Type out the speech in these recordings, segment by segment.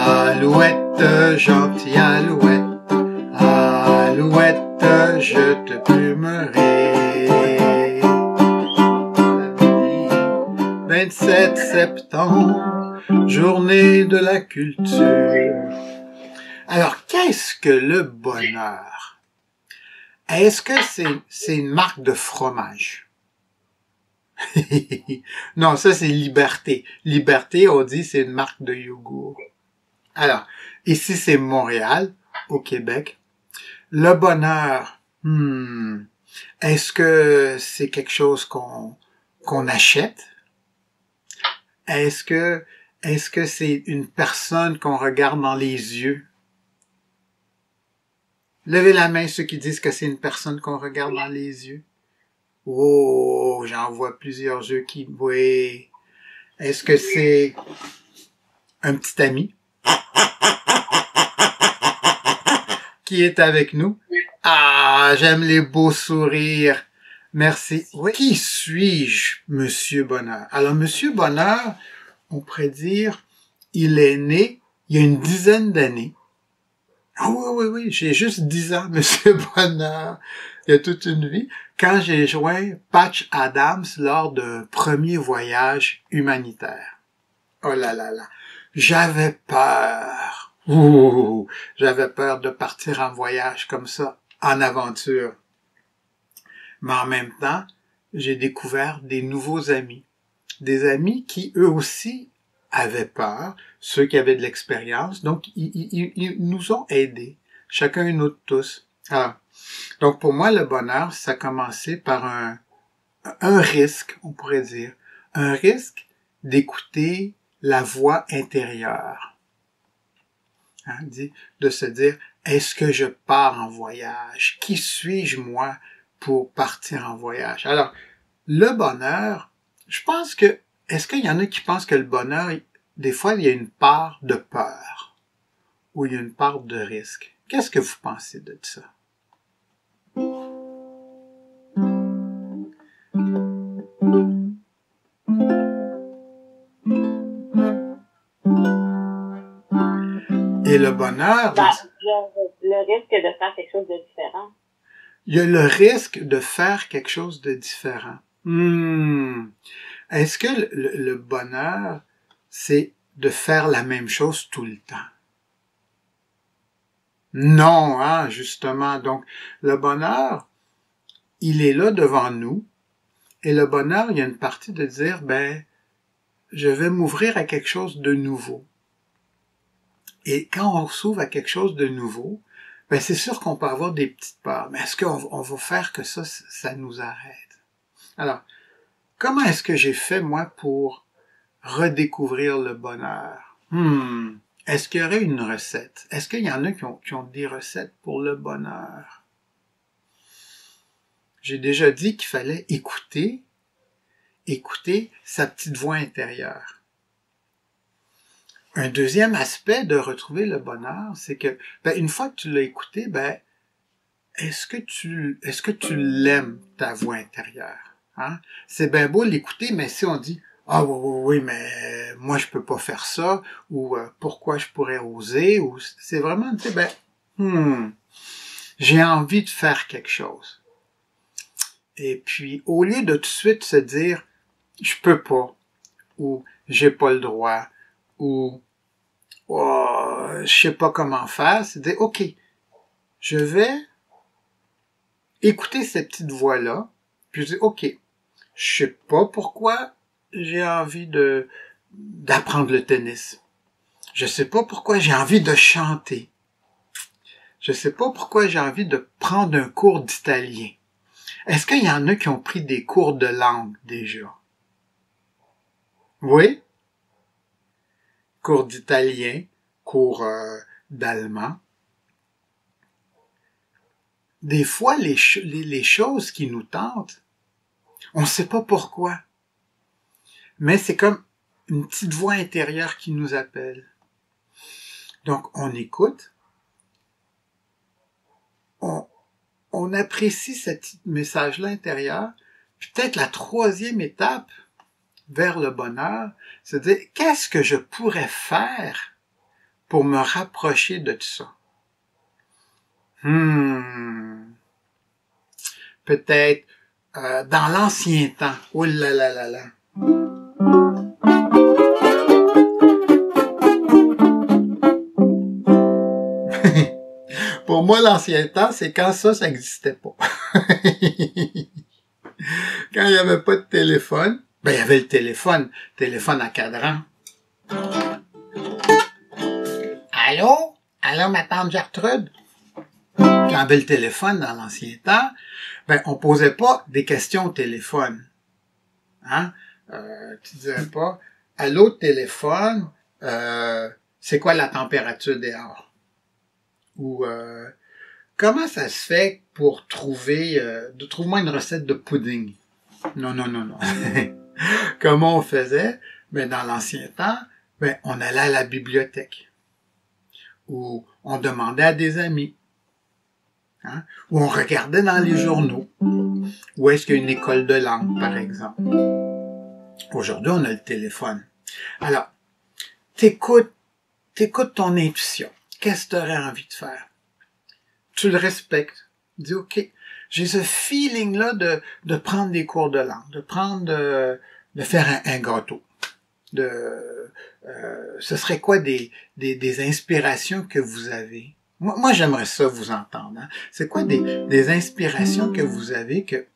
Alouette, gentille alouette, alouette, je te plumerai. Samedi 27 septembre, journée de la culture. Alors, qu'est-ce que le bonheur? Est-ce que c'est une marque de fromage? Non, ça c'est liberté. Liberté, on dit, c'est une marque de yogourt. Alors, ici c'est Montréal, au Québec. Le bonheur, est-ce que c'est quelque chose qu'on achète? Est-ce que c'est une personne qu'on regarde dans les yeux? Levez la main ceux qui disent que c'est une personne qu'on regarde dans les yeux. Oh, j'en vois plusieurs yeux qui... Oui. Est-ce que c'est un petit ami qui est avec nous? Ah, j'aime les beaux sourires. Merci. Oui. Qui suis-je, Monsieur Bonheur? Alors, Monsieur Bonheur, on pourrait dire, il est né il y a une dizaine d'années. Ah oui, j'ai juste 10 ans, Monsieur Bonheur. Il y a toute une vie. Quand j'ai joint Patch Adams lors d'un premier voyage humanitaire. Oh là là là. J'avais peur. J'avais peur de partir en voyage comme ça, en aventure. Mais en même temps, j'ai découvert des nouveaux amis. Des amis qui, eux aussi, avaient peur, ceux qui avaient de l'expérience. Donc, ils nous ont aidés, chacun et nous tous. Alors, donc, pour moi, le bonheur, ça a commencé par un risque, on pourrait dire. Un risque d'écouter la voix intérieure. Hein, de se dire, est-ce que je pars en voyage? Qui suis-je, moi, pour partir en voyage? Alors, le bonheur, je pense que, est-ce qu'il y en a qui pensent que le bonheur, des fois, il y a une part de peur ou il y a une part de risque? Qu'est-ce que vous pensez de ça? Et le bonheur... le risque de faire quelque chose de différent. Il y a le risque de faire quelque chose de différent. Est-ce que le bonheur, c'est de faire la même chose tout le temps? Non, hein, justement. Donc, le bonheur, il est là devant nous. Et le bonheur, il y a une partie de dire, je vais m'ouvrir à quelque chose de nouveau. Et quand on s'ouvre à quelque chose de nouveau, c'est sûr qu'on peut avoir des petites peurs. Mais est-ce qu'on va faire que ça nous arrête? Alors, comment est-ce que j'ai fait, moi, pour redécouvrir le bonheur? Est-ce qu'il y aurait une recette? Est-ce qu'il y en a qui ont des recettes pour le bonheur? J'ai déjà dit qu'il fallait écouter sa petite voix intérieure. Un deuxième aspect de retrouver le bonheur, c'est que, une fois que tu l'as écouté, est-ce que tu l'aimes, ta voix intérieure? Hein? C'est bien beau l'écouter, mais si on dit, ah oui, mais moi je peux pas faire ça, ou pourquoi je pourrais oser, ou c'est vraiment, j'ai envie de faire quelque chose. Et puis, au lieu de tout de suite se dire, je peux pas, ou j'ai pas le droit, ou je sais pas comment faire, c'est dire, ok, je vais écouter cette petite voix-là, puis je dis, ok, je sais pas pourquoi j'ai envie d'apprendre le tennis. Je sais pas pourquoi j'ai envie de chanter. Je sais pas pourquoi j'ai envie de prendre un cours d'italien. Est-ce qu'il y en a qui ont pris des cours de langue déjà? Oui? Cours d'italien, cours d'allemand. Des fois, les choses qui nous tentent, on ne sait pas pourquoi. Mais c'est comme une petite voix intérieure qui nous appelle. Donc, on écoute, on apprécie ce petit message-là intérieur, puis peut-être la troisième étape vers le bonheur, c'est de dire, qu'est-ce que je pourrais faire pour me rapprocher de tout ça? Peut-être dans l'ancien temps. Oh là là là là. Pour moi, l'ancien temps, c'est quand ça n'existait pas. Quand il n'y avait pas de téléphone, ben il y avait le téléphone à cadran. Allô? Allô, ma tante Gertrude? Quand il y avait le téléphone dans l'ancien temps, ben on posait pas des questions au téléphone. Hein? Tu disais pas, allô, téléphone, c'est quoi la température dehors? Ou comment ça se fait pour trouve-moi une recette de pudding? Non. Comment on faisait? Ben, dans l'ancien temps, ben, on allait à la bibliothèque. Ou on demandait à des amis. Hein? Ou on regardait dans les journaux. Où est-ce qu'il y a une école de langue, par exemple? Aujourd'hui, on a le téléphone. Alors, t'écoutes ton intuition. Qu'est-ce que tu aurais envie de faire? Tu le respectes. Dis, OK, j'ai ce feeling-là de prendre des cours de langue, de faire un gâteau. Ce serait quoi des inspirations que vous avez? Moi, j'aimerais ça vous entendre. Hein? C'est quoi des inspirations que vous avez que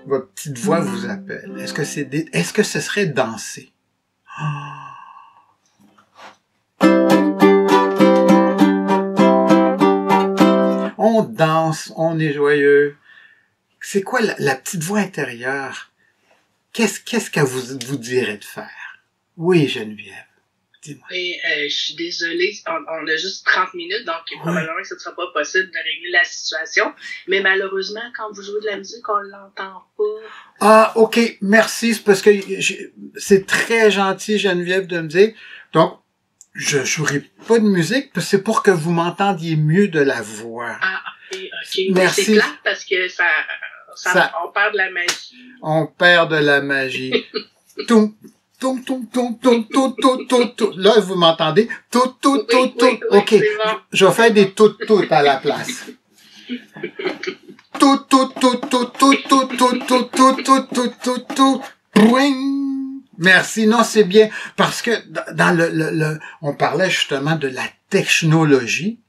votre petite voix vous appelle? Est-ce que ce serait danser? On danse, on est joyeux. C'est quoi la petite voix intérieure? Qu'est-ce qu'elle vous dirait de faire? Oui, Geneviève. Dis-moi. Oui, je suis désolée, on a juste 30 minutes, donc probablement que ce ne sera pas possible de régler la situation. Mais malheureusement, quand vous jouez de la musique, on l'entend pas. Ah, OK, merci. C'est parce que c'est très gentil, Geneviève, de me dire. Donc, je jouerai pas de musique, parce que c'est pour que vous m'entendiez mieux de la voix. Ah, OK. Merci. C'est clair parce que on perd de la magie. On perd de la magie. Toum. Là, vous m'entendez? Oui, OK. c'est bon. Je vais faire des tout à la place. Merci. Non, c'est bien. Parce que dans on parlait justement de la technologie.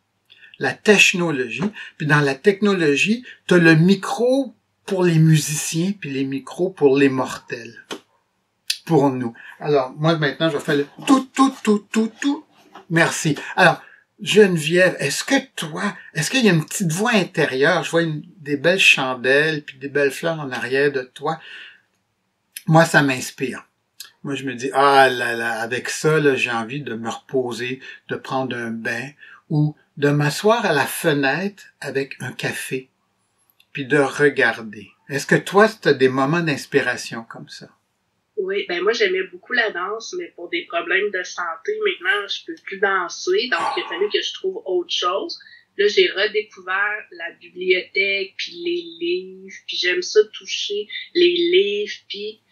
Puis dans la technologie, t'as le micro pour les musiciens, puis les micros pour les mortels. Pour nous. Alors, moi, maintenant, je vais faire le tout. Merci. Alors, Geneviève, est-ce qu'il y a une petite voix intérieure? Je vois des belles chandelles, puis des belles fleurs en arrière de toi. Moi, ça m'inspire. Moi, je me dis, ah là là, avec ça, là, j'ai envie de me reposer, de prendre un bain, ou de m'asseoir à la fenêtre avec un café, puis de regarder. Est-ce que toi, tu as des moments d'inspiration comme ça? Oui, ben moi j'aimais beaucoup la danse, mais pour des problèmes de santé, maintenant je peux plus danser, donc il a fallu que je trouve autre chose. Là, j'ai redécouvert la bibliothèque, puis les livres, puis j'aime ça toucher les livres, puis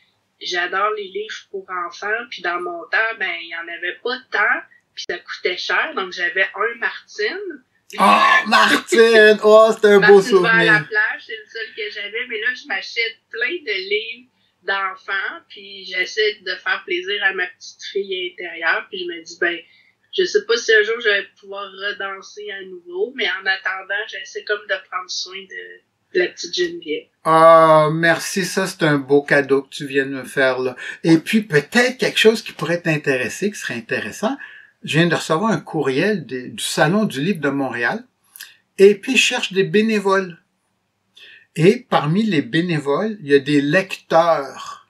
j'adore les livres pour enfants, puis dans mon temps, ben il y en avait pas tant, puis ça coûtait cher, donc j'avais un Martine. Oh, Martine! Oh, c'est un beau souvenir. Martine va à la plage, c'est le seul que j'avais, mais là, je m'achète plein de livres d'enfants, puis j'essaie de faire plaisir à ma petite fille intérieure, puis je me dis, ben, je sais pas si un jour je vais pouvoir redanser à nouveau, mais en attendant, j'essaie comme de prendre soin de la petite Geneviève. Ah, merci, ça c'est un beau cadeau que tu viens de me faire là. Et puis peut-être quelque chose qui pourrait t'intéresser, qui serait intéressant. Je viens de recevoir un courriel du Salon du Livre de Montréal, et puis je cherche des bénévoles. Et parmi les bénévoles, il y a des lecteurs.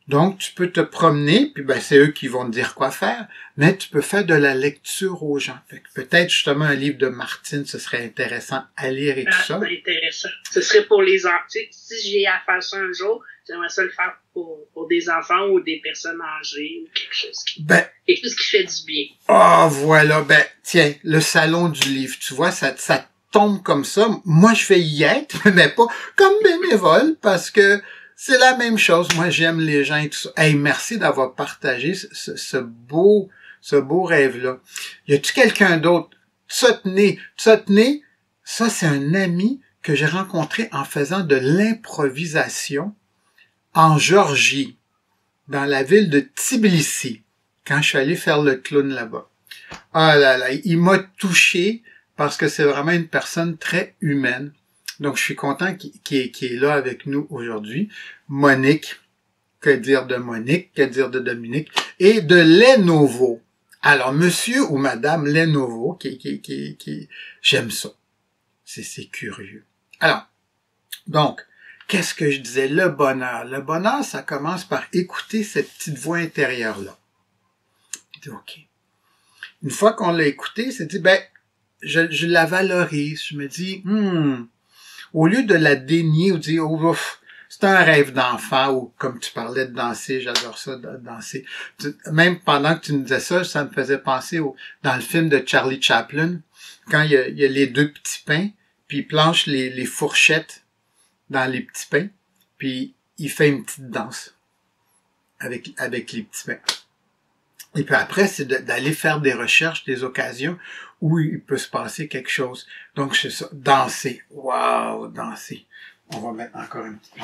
Donc, tu peux te promener, puis ben c'est eux qui vont te dire quoi faire, mais tu peux faire de la lecture aux gens. Fait que peut-être justement un livre de Martine, ce serait intéressant à lire et tout ça. Intéressant. Ce serait pour les enfants. Si j'ai à faire ça un jour, j'aimerais ça le faire pour des enfants ou des personnes âgées ou quelque chose qui fait du bien. Ah, voilà. Ben, tiens, le salon du livre, tu vois, ça tombe comme ça. Moi, je vais y être, mais pas comme bénévole, parce que c'est la même chose. Moi, j'aime les gens et tout ça. Hey, merci d'avoir partagé ce ce beau rêve-là. Y a-tu quelqu'un d'autre? Tsotné, Tsotné, ça c'est un ami que j'ai rencontré en faisant de l'improvisation en Géorgie, dans la ville de Tbilissi, quand je suis allé faire le clown là-bas. Ah là là, il m'a touché parce que c'est vraiment une personne très humaine. Donc, je suis content qu'il est là avec nous aujourd'hui. Monique, que dire de Monique, que dire de Dominique, et de Lenovo. Alors, monsieur ou madame Lenovo, j'aime ça. C'est curieux. Alors, donc, qu'est-ce que je disais? Le bonheur. Le bonheur, ça commence par écouter cette petite voix intérieure-là. Je dis, OK. Une fois qu'on l'a écoutée, c'est dit, ben, je la valorise. Je me dis, au lieu de la dénier ou de dire, oh, ouf, c'est un rêve d'enfant, ou comme tu parlais de danser, j'adore ça, de danser. Même pendant que tu me disais ça, ça me faisait penser dans le film de Charlie Chaplin, quand il y a les deux petits pains, puis il planche les fourchettes dans les petits pains, puis il fait une petite danse avec les petits pains. Et puis après, c'est d'aller faire des recherches, des occasions où il peut se passer quelque chose. Donc, c'est ça, danser. Waouh, danser. On va mettre encore un petit peu.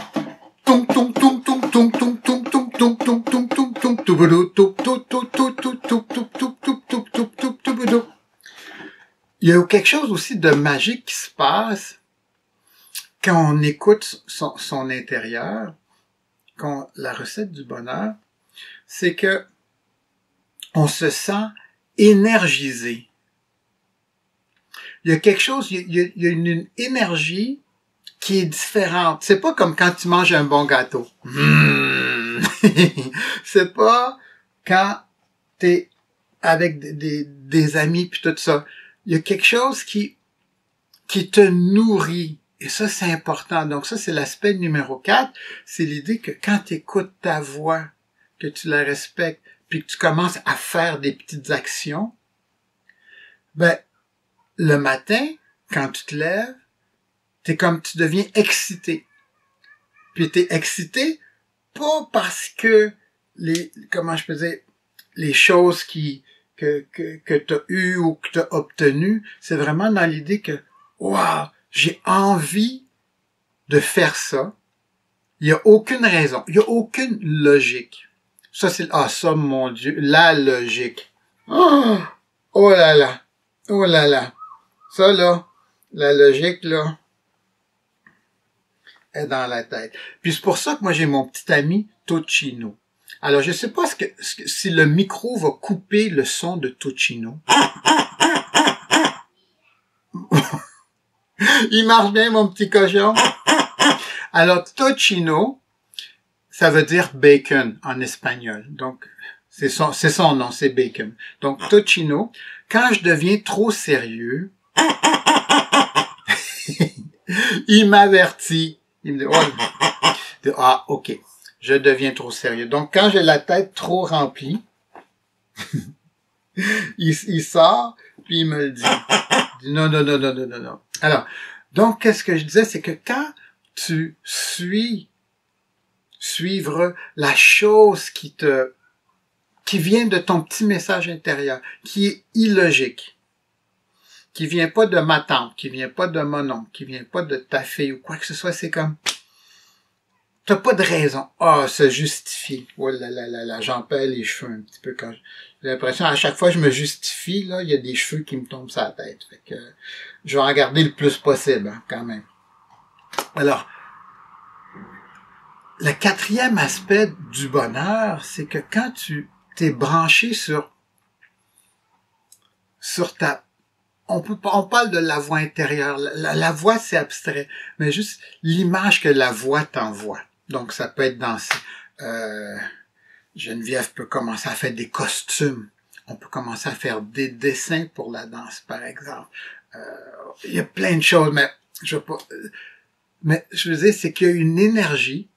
Il y a quelque chose aussi de magique qui se passe quand on écoute son intérieur, la recette du bonheur, c'est que on se sent énergisé. Il y a quelque chose, il y a une énergie qui est différente. C'est pas comme quand tu manges un bon gâteau. C'est pas quand t'es avec des amis puis tout ça. Il y a quelque chose qui te nourrit. Et ça, c'est important. Donc ça, c'est l'aspect numéro 4. C'est l'idée que quand tu écoutes ta voix, que tu la respectes, puis que tu commences à faire des petites actions, ben, le matin, quand tu te lèves, tu deviens excité. Puis t'es excité, pas parce que les choses que t'as eues ou que t'as obtenues, c'est vraiment dans l'idée que, waouh, j'ai envie de faire ça. Il y a aucune raison, il y a aucune logique. Ça, ça, mon Dieu, la logique. Oh, oh là là, oh là là. Ça, là, la logique, là, est dans la tête. Puis c'est pour ça que moi, j'ai mon petit ami Tocino. Alors, je sais pas si le micro va couper le son de Tocino. Il marche bien, mon petit cochon. Alors, Tocino, ça veut dire bacon en espagnol. Donc, c'est son nom, c'est bacon. Donc, Tocino, quand je deviens trop sérieux, il m'avertit. Il me dit, ah, ok, je deviens trop sérieux. Donc, quand j'ai la tête trop remplie, il sort, puis il me le dit. Il dit non, non, non, non, non, non, non. Alors, donc, qu'est-ce que je disais, c'est que quand tu suivre la chose qui vient de ton petit message intérieur, qui est illogique, qui vient pas de ma tante, qui vient pas de mon oncle, qui vient pas de ta fille ou quoi que ce soit, c'est comme, t'as pas de raison. Ah, se justifier. Oh là là là là, j'en perds les cheveux un petit peu quand j'ai l'impression, à chaque fois que je me justifie, là, il y a des cheveux qui me tombent sur la tête. Fait que, je vais en garder le plus possible, hein, quand même. Alors, le 4e aspect du bonheur, c'est que quand tu t'es branché sur on parle de la voix intérieure. La voix, c'est abstrait, mais juste l'image que la voix t'envoie. Donc, ça peut être danser. Geneviève peut commencer à faire des costumes. On peut commencer à faire des dessins pour la danse, par exemple. Il y a plein de choses, mais je veux dire, c'est qu'il y a une énergie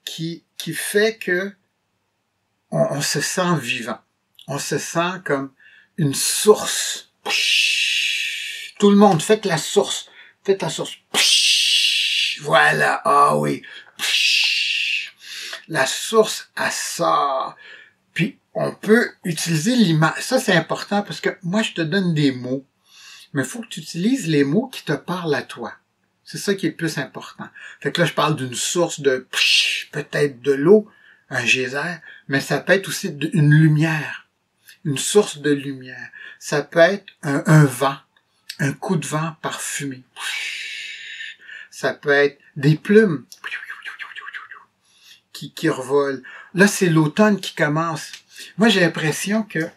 qui fait que on se sent vivant. On se sent comme une source. Tout le monde, faites la source. Faites la source. Voilà, ah oui. La source, elle sort. Puis, on peut utiliser l'image. Ça, c'est important parce que moi, je te donne des mots. Mais il faut que tu utilises les mots qui te parlent à toi. C'est ça qui est le plus important. Fait que là, je parle d'une source de, peut-être de l'eau, un geyser, mais ça peut être aussi une lumière, une source de lumière. Ça peut être un vent, un coup de vent parfumé. Ça peut être des plumes qui revolent. Là, c'est l'automne qui commence. Moi, j'ai l'impression que,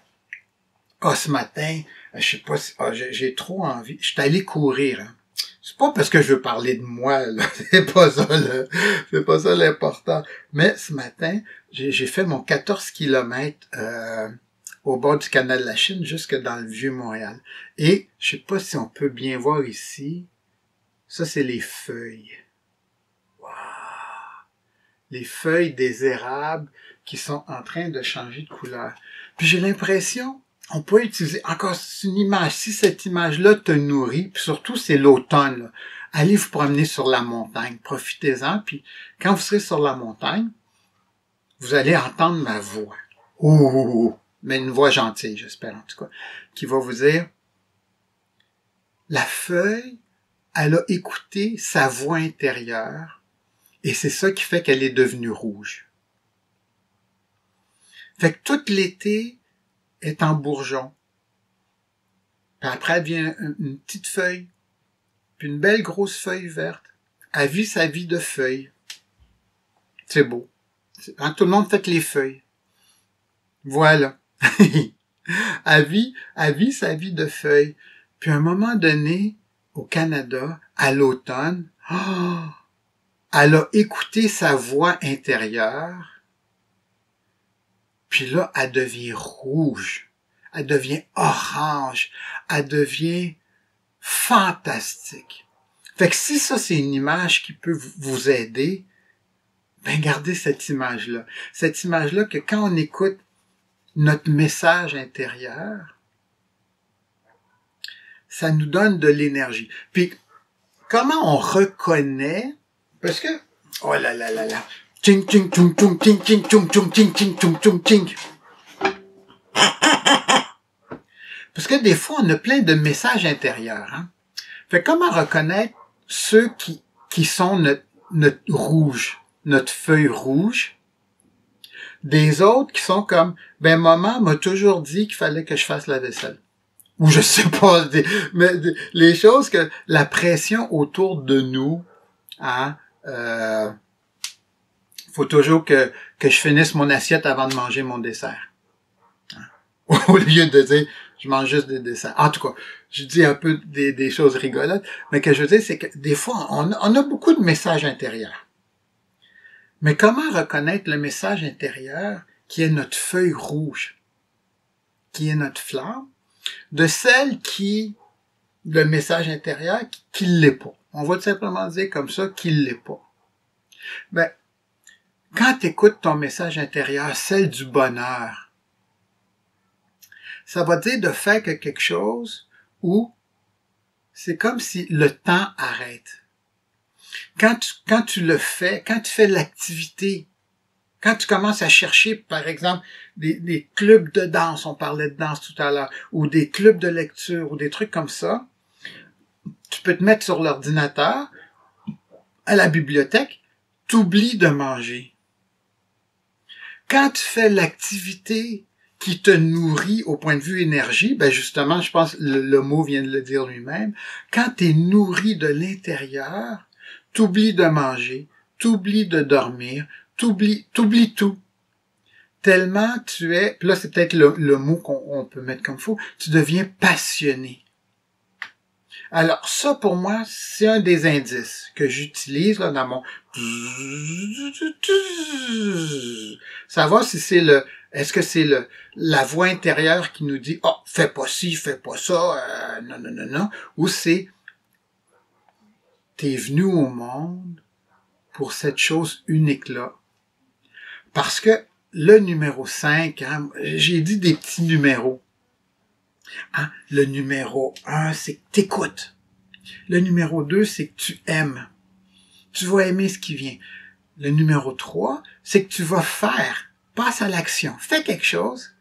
ce matin, je sais pas si, j'ai trop envie. Je suis allé courir, hein. C'est pas parce que je veux parler de moi, là. C'est pas ça, là. C'est pas ça l'important. Mais ce matin, j'ai fait mon 14 kilomètres au bord du canal de la Chine, jusque dans le Vieux-Montréal. Et, je sais pas si on peut bien voir ici, ça, c'est les feuilles. Wow! Les feuilles des érables qui sont en train de changer de couleur. Puis j'ai l'impression, on peut utiliser encore une image. Si cette image-là te nourrit, puis surtout c'est l'automne, là, allez vous promener sur la montagne, profitez-en, puis quand vous serez sur la montagne, vous allez entendre ma voix. Ouh, mais une voix gentille, j'espère en tout cas, qui va vous dire, la feuille, elle a écouté sa voix intérieure, et c'est ça qui fait qu'elle est devenue rouge. Fait que tout l'été est en bourgeon. Puis après, elle vient une petite feuille, puis une belle grosse feuille verte. Elle vit sa vie de feuille. C'est beau. Hein, tout le monde fait les feuilles. Voilà. Elle vit sa vie de feuille. Puis à un moment donné, au Canada, à l'automne, elle a écouté sa voix intérieure, puis là, elle devient rouge, elle devient orange, elle devient fantastique. Fait que si ça, c'est une image qui peut vous aider, ben gardez cette image-là. Cette image-là que quand on écoute notre message intérieur, ça nous donne de l'énergie. Puis, comment on reconnaît, parce que, oh là là là là, ting ting tung tung ting ting tung tung ting ting tung tung ting. Parce que des fois, on a plein de messages intérieurs. Hein? Fait comment reconnaître ceux qui sont notre rouge, notre feuille rouge, des autres qui sont comme, ben maman m'a toujours dit qu'il fallait que je fasse la vaisselle. Ou je sais pas, les choses que la pression autour de nous, hein, faut toujours que je finisse mon assiette avant de manger mon dessert. Hein? Au lieu de dire, je mange juste des desserts. En tout cas, je dis un peu des choses rigolotes, mais que je veux dire, c'est que des fois, on a beaucoup de messages intérieurs. Mais comment reconnaître le message intérieur qui est notre feuille rouge, qui est notre flamme, de celle le message intérieur, qui l'est pas. On va tout simplement dire comme ça, qu'il l'est pas. Ben, quand tu écoutes ton message intérieur, celle du bonheur, ça va dire de faire quelque chose où c'est comme si le temps arrête. Quand tu le fais, quand tu fais l'activité, quand tu commences à chercher, par exemple, des clubs de danse, on parlait de danse tout à l'heure, ou des clubs de lecture, ou des trucs comme ça, tu peux te mettre sur l'ordinateur, à la bibliothèque, t'oublies de manger. Quand tu fais l'activité qui te nourrit au point de vue énergie, ben justement, je pense le mot vient de le dire lui-même, quand tu es nourri de l'intérieur, t'oublies de manger, t'oublies de dormir, t'oublies tout. Tellement tu es, puis là c'est peut-être le mot qu'on peut mettre comme faux, tu deviens passionné. Alors ça pour moi, c'est un des indices que j'utilise là dans mon savoir si c'est est-ce que c'est la voix intérieure qui nous dit oh fais pas ci, fais pas ça, non, ou c'est t'es venu au monde pour cette chose unique-là. Parce que le numéro 5, hein, j'ai dit des petits numéros. Hein? Le numéro 1, c'est que t'écoutes. Le numéro 2, c'est que tu aimes. Tu vas aimer ce qui vient. Le numéro 3, c'est que tu vas faire. passe à l'action. Fais quelque chose.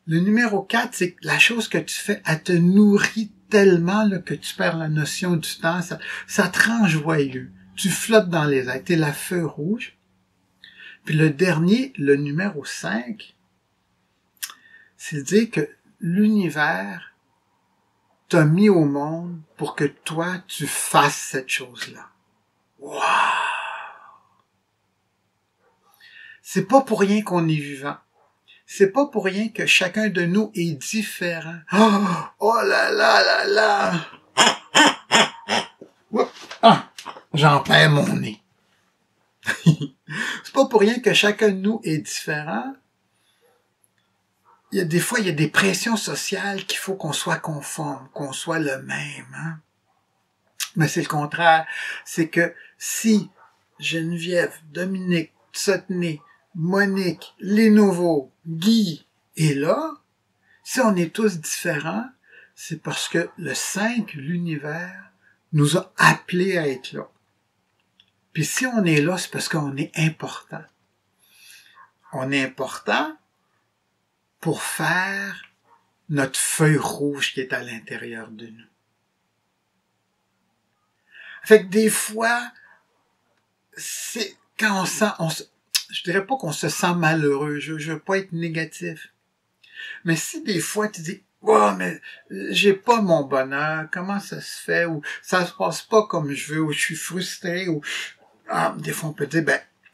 Le numéro 4, c'est que la chose que tu fais, elle te nourrit tellement là, que tu perds la notion du temps. Ça te rend joyeux. Tu flottes dans les airs. T'es la feuille rouge. Puis le dernier, le numéro 5, c'est de dire que l'univers t'a mis au monde pour que toi, tu fasses cette chose-là. Wow! C'est pas pour rien qu'on est vivant. C'est pas pour rien que chacun de nous est différent. Oh, oh là là là là! Oups. Ah, j'en perds mon nez. C'est pas pour rien que chacun de nous est différent. Des fois, il y a des pressions sociales qu'il faut qu'on soit conforme, qu'on soit le même. Hein? Mais c'est le contraire. C'est que si Geneviève, Dominique, Sotney, Monique, les nouveaux, Guy est là, si on est tous différents, c'est parce que le 5, l'univers, nous a appelés à être là. Puis si on est là, c'est parce qu'on est important. On est important pour faire notre feuille rouge qui est à l'intérieur de nous. Fait que des fois, c'est quand je dirais pas qu'on se sent malheureux, je veux pas être négatif. Mais si des fois tu dis, oh, mais j'ai pas mon bonheur, comment ça se fait, ou ça se passe pas comme je veux, ou je suis frustré, ou des fois on peut dire,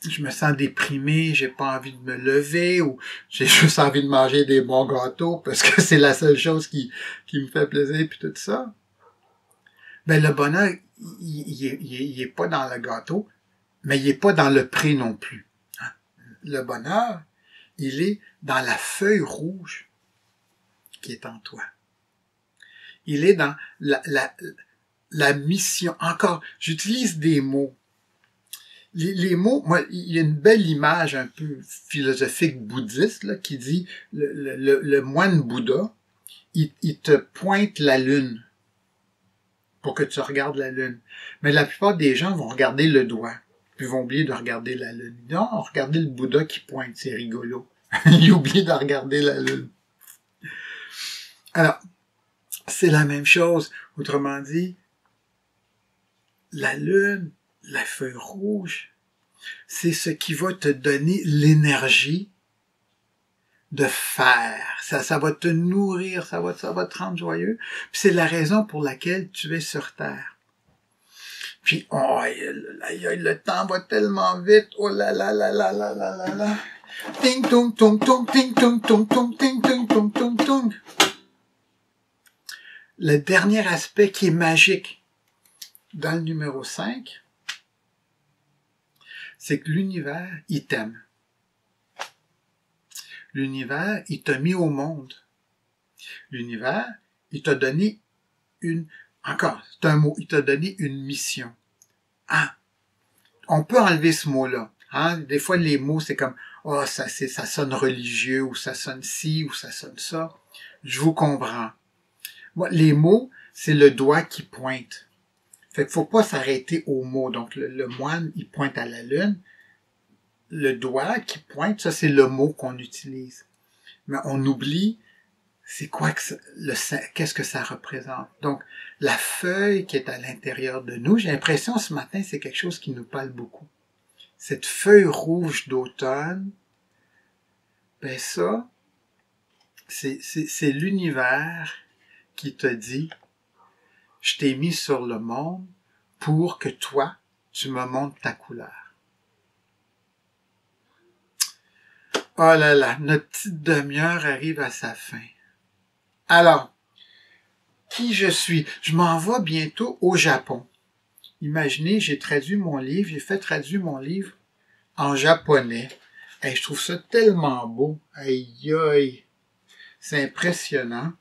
je me sens déprimé, j'ai pas envie de me lever, ou j'ai juste envie de manger des bons gâteaux parce que c'est la seule chose qui me fait plaisir, puis tout ça. Le bonheur, il est pas dans le gâteau, mais il est pas dans le prix non plus. Le bonheur, il est dans la feuille rouge qui est en toi. Il est dans la mission. Encore, j'utilise des mots. Les mots, moi, il y a une belle image un peu philosophique bouddhiste là, qui dit le moine Bouddha, il te pointe la lune pour que tu regardes la lune. Mais la plupart des gens vont regarder le doigt, puis vont oublier de regarder la lune. Non, regardez le Bouddha qui pointe, c'est rigolo. Il oublie de regarder la lune. Alors, c'est la même chose. Autrement dit, la lune, la feuille rouge, c'est ce qui va te donner l'énergie de faire. Ça va te nourrir, ça va te rendre joyeux. Puis c'est la raison pour laquelle tu es sur Terre. Puis, le temps va tellement vite. Oh là là là là là là là là. Ting tung tung tung ting tung tung tung ting tung tung tung tung. Le dernier aspect qui est magique dans le numéro 5, c'est que l'univers, il t'aime. L'univers, il t'a mis au monde. L'univers, il t'a donné c'est un mot, il t'a donné une mission. On peut enlever ce mot-là. Des fois, les mots, c'est comme, ça sonne religieux, ou ça sonne ci, ou ça sonne ça. Je vous comprends. Moi, les mots, c'est le doigt qui pointe. Fait qu'il faut pas s'arrêter aux mots. Donc, le moine, il pointe à la lune. Le doigt qui pointe, ça, c'est le mot qu'on utilise. Mais on oublie, c'est quoi qu'est-ce que ça représente. Donc, la feuille qui est à l'intérieur de nous, j'ai l'impression ce matin, c'est quelque chose qui nous parle beaucoup. Cette feuille rouge d'automne, ça, c'est l'univers qui te dit, je t'ai mis sur le monde pour que toi, tu me montres ta couleur. Oh là là, notre petite demi-heure arrive à sa fin. Alors, qui je suis? Je m'en vais bientôt au Japon. Imaginez, j'ai fait traduire mon livre en japonais. Et je trouve ça tellement beau. Aïe aïe. C'est impressionnant.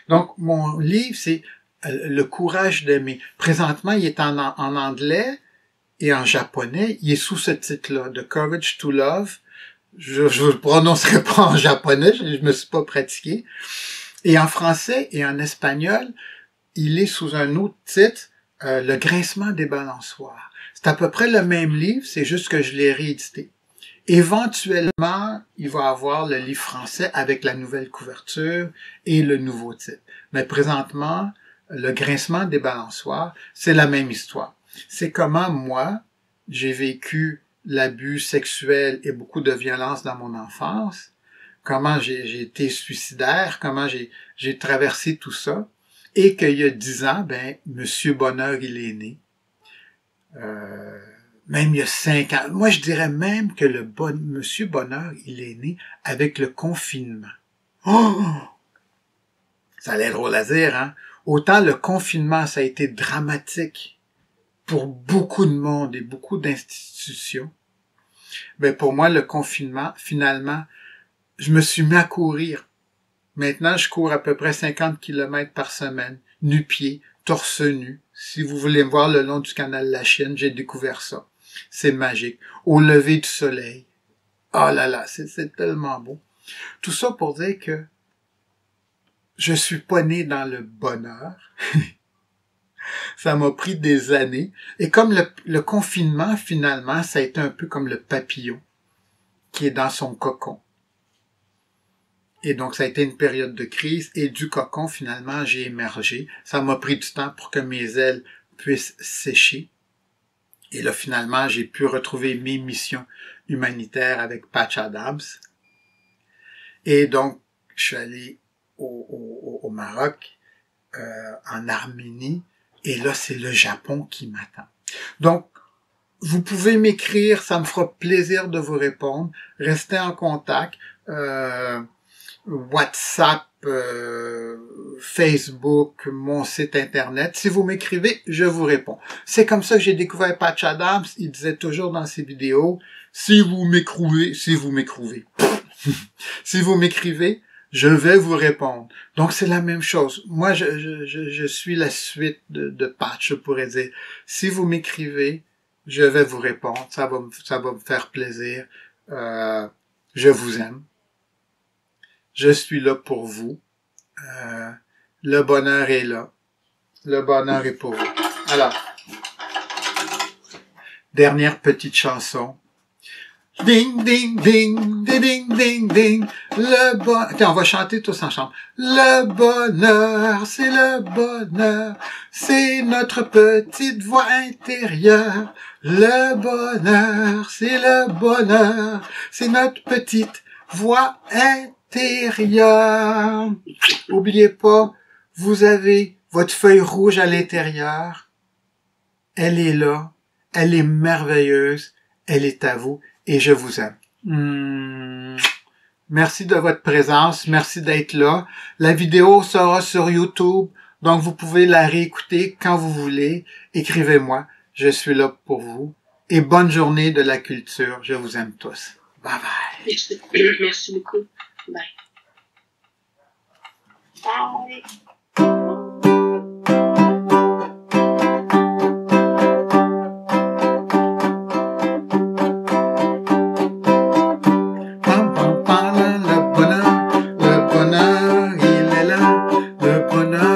Donc, mon livre, c'est Le courage d'aimer. Présentement, il est en anglais et en japonais. Il est sous ce titre-là, The Courage to Love. Je ne le prononcerai pas en japonais, je me suis pas pratiqué. Et en français et en espagnol, il est sous un autre titre, Le grincement des balançoires. C'est à peu près le même livre, c'est juste que je l'ai réédité. Éventuellement, il va avoir le livre français avec la nouvelle couverture et le nouveau titre. Mais présentement, le grincement des balançoires, c'est la même histoire. C'est comment moi, j'ai vécu l'abus sexuel et beaucoup de violence dans mon enfance, comment j'ai été suicidaire, comment j'ai traversé tout ça, et qu'il y a 10 ans, ben, Monsieur Bonheur, il est né. Même il y a 5 ans. Moi, je dirais même que Monsieur Bonheur, il est né avec le confinement. Oh! Ça a l'air drôle à dire, hein? Autant le confinement, ça a été dramatique pour beaucoup de monde et beaucoup d'institutions. Ben, pour moi, le confinement, finalement, je me suis mis à courir. Maintenant, je cours à peu près 50 km par semaine, nu-pied, torse nu. Si vous voulez me voir le long du canal La Chienne, j'ai découvert ça. C'est magique. Au lever du soleil. Oh là là, c'est tellement beau. Tout ça pour dire que je suis pas né dans le bonheur. Ça m'a pris des années. Et comme le confinement, finalement, ça a été un peu comme le papillon qui est dans son cocon. Et donc, ça a été une période de crise. Et du cocon, finalement, j'ai émergé. Ça m'a pris du temps pour que mes ailes puissent sécher. Et là, finalement, j'ai pu retrouver mes missions humanitaires avec Patch Adams. Et donc, je suis allé au Maroc, en Arménie. Et là, c'est le Japon qui m'attend. Donc, vous pouvez m'écrire, ça me fera plaisir de vous répondre. Restez en contact. WhatsApp, Facebook, mon site internet. Si vous m'écrivez, je vous réponds. C'est comme ça que j'ai découvert Patch Adams. Il disait toujours dans ses vidéos, si vous m'écrivez, si vous m'écrivez, je vais vous répondre. Donc, c'est la même chose. Moi, je suis la suite de Patch, je pourrais dire. Si vous m'écrivez, je vais vous répondre. Ça va me faire plaisir. Je vous aime. Je suis là pour vous. Le bonheur est là. Le bonheur est pour vous. Alors, dernière petite chanson. Ding, ding, ding, ding, ding, ding, ding. Le bonheur... Tiens, on va chanter tous ensemble. Le bonheur, c'est le bonheur. C'est notre petite voix intérieure. Le bonheur, c'est le bonheur. C'est notre petite voix intérieure. Oubliez pas, vous avez votre feuille rouge à l'intérieur. Elle est là. Elle est merveilleuse. Elle est à vous. Et je vous aime. Merci de votre présence. Merci d'être là. La vidéo sera sur YouTube. Donc, vous pouvez la réécouter quand vous voulez. Écrivez-moi. Je suis là pour vous. Et bonne journée de la culture. Je vous aime tous. Bye bye. Merci beaucoup. Bye. Bye. Le bonheur, il est là. Le bonheur.